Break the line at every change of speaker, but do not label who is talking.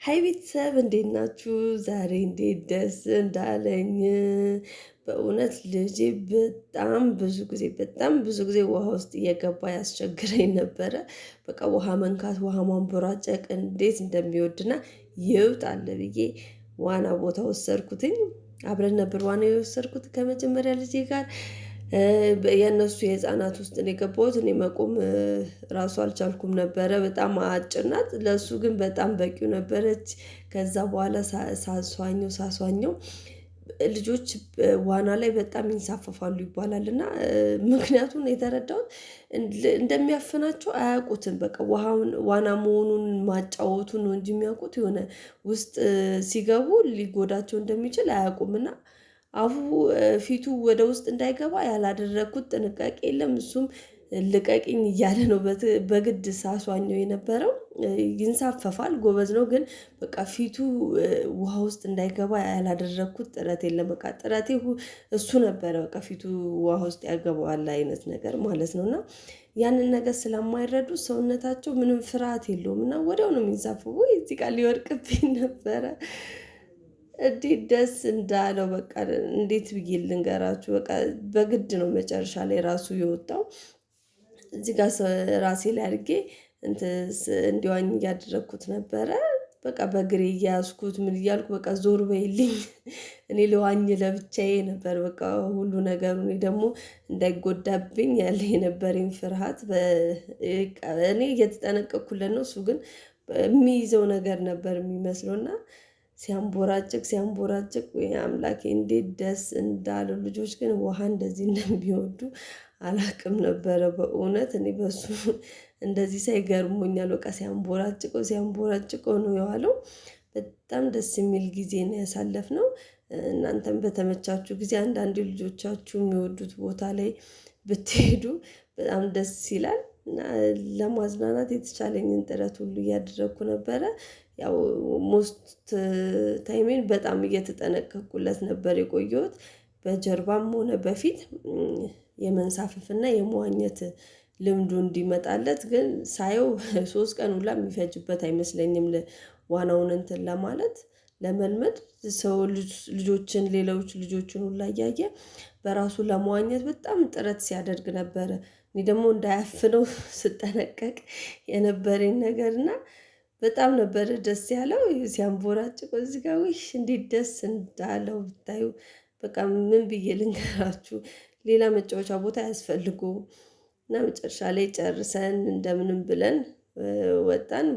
ሀይ ቤተሰብ እንዴት ናችሁ? ዛሬ እንዴት ደስ እንዳለኝ በእውነት ልጄ በጣም ብዙ ጊዜ ውሃ ውስጥ እየገባ ያስቸግረኝ ነበረ። በቃ ውሃ መንካት ውሃ ማንቦራጨቅ እንዴት እንደሚወድና ይውጣል ብዬ ዋና ቦታ ወሰድኩትኝ። አብረን ነበር ዋና የወሰድኩት ከመጀመሪያ ልጄ ጋር። የእነሱ የህፃናት ውስጥ ነው የገባሁት። እኔ መቆም ራሱ አልቻልኩም ነበረ። በጣም አጭር ናት፣ ለእሱ ግን በጣም በቂው ነበረች። ከዛ በኋላ ሳሷኘው ልጆች ዋና ላይ በጣም ይንሳፈፋሉ ይባላል እና ምክንያቱም የተረዳሁት እንደሚያፍናቸው አያውቁትም። በቃ ዋና መሆኑን ማጫወቱን ነው እንጂ የሚያውቁት የሆነ ውስጥ ሲገቡ ሊጎዳቸው እንደሚችል አያውቁምና አፉ ፊቱ ወደ ውስጥ እንዳይገባ ያላደረግኩት ጥንቃቄ የለም። እሱም ልቀቂኝ እያለ ነው በግድ ሳሷኘው የነበረው። ይንሳፈፋል፣ ጎበዝ ነው፣ ግን በቃ ፊቱ ውሃ ውስጥ እንዳይገባ ያላደረግኩት ጥረት የለም። በቃ ጥረቴ እሱ ነበረ። በቃ ፊቱ ውሃ ውስጥ ያገባዋል አይነት ነገር ማለት ነው። እና ያንን ነገር ስለማይረዱ ሰውነታቸው ምንም ፍርሃት የለውም እና ወዲያው ነው የሚንሳፈፉ። እዚህ ጋር ሊወድቅብኝ ነበረ። እንዴት ደስ እንዳለው በቃ እንዴት ብዬ ልንገራችሁ። በቃ በግድ ነው መጨረሻ ላይ ራሱ የወጣው። እዚህ ጋር ራሴ ላይ አድርጌ እንዲዋኝ እያደረግኩት ነበረ። በቃ በእግሬ እያያዝኩት ምን እያልኩ በቃ ዞር በይልኝ እኔ ልዋኝ ለብቻዬ ነበር በቃ ሁሉ ነገሩ። እኔ ደግሞ እንዳይጎዳብኝ ያለ የነበረኝ ፍርሃት እኔ እየተጠነቀቅኩለት ነው። እሱ ግን የሚይዘው ነገር ነበር የሚመስለው እና ሲያንቦራጭቅ ወይ አምላኬ እንዴት ደስ እንዳለው። ልጆች ግን ውሃ እንደዚህ እንደሚወዱ አላውቅም ነበረ በእውነት። እኔ በሱ እንደዚህ ሳይ ገርሞኛል። በቃ ሲያንቦራጭቀው ነው የዋለው። በጣም ደስ የሚል ጊዜ ነው ያሳለፍነው። እናንተም በተመቻችሁ ጊዜ አንዳንድ ልጆቻችሁ የሚወዱት ቦታ ላይ ብትሄዱ በጣም ደስ ይላል እና ለማዝናናት የተቻለኝን ጥረት ሁሉ እያደረግኩ ነበረ። ያው ሞስት ታይሜን በጣም እየተጠነቀቅኩለት ነበር የቆየሁት። በጀርባም ሆነ በፊት የመንሳፈፍና የመዋኘት ልምዱ እንዲመጣለት ግን ሳየው 3 ቀን ሁላ የሚፈጅበት አይመስለኝም። ዋናውን እንትን ለማለት ለመልመድ ሰው ሌሎች ልጆችን ሁላ እያየ በራሱ ለመዋኘት በጣም ጥረት ሲያደርግ ነበረ። እኔ ደግሞ እንዳያፍነው ስጠነቀቅ የነበረኝ ነገር እና በጣም ነበረ ደስ ያለው። ሲያንቦራጭቀው እዚህ ጋር ውይ እንዴት ደስ እንዳለው ብታዩ። በቃ ምን ብዬ ልንገራችሁ። ሌላ መጫወቻ ቦታ አያስፈልገውም። እና መጨረሻ ላይ ጨርሰን እንደምንም ብለን ወጣን።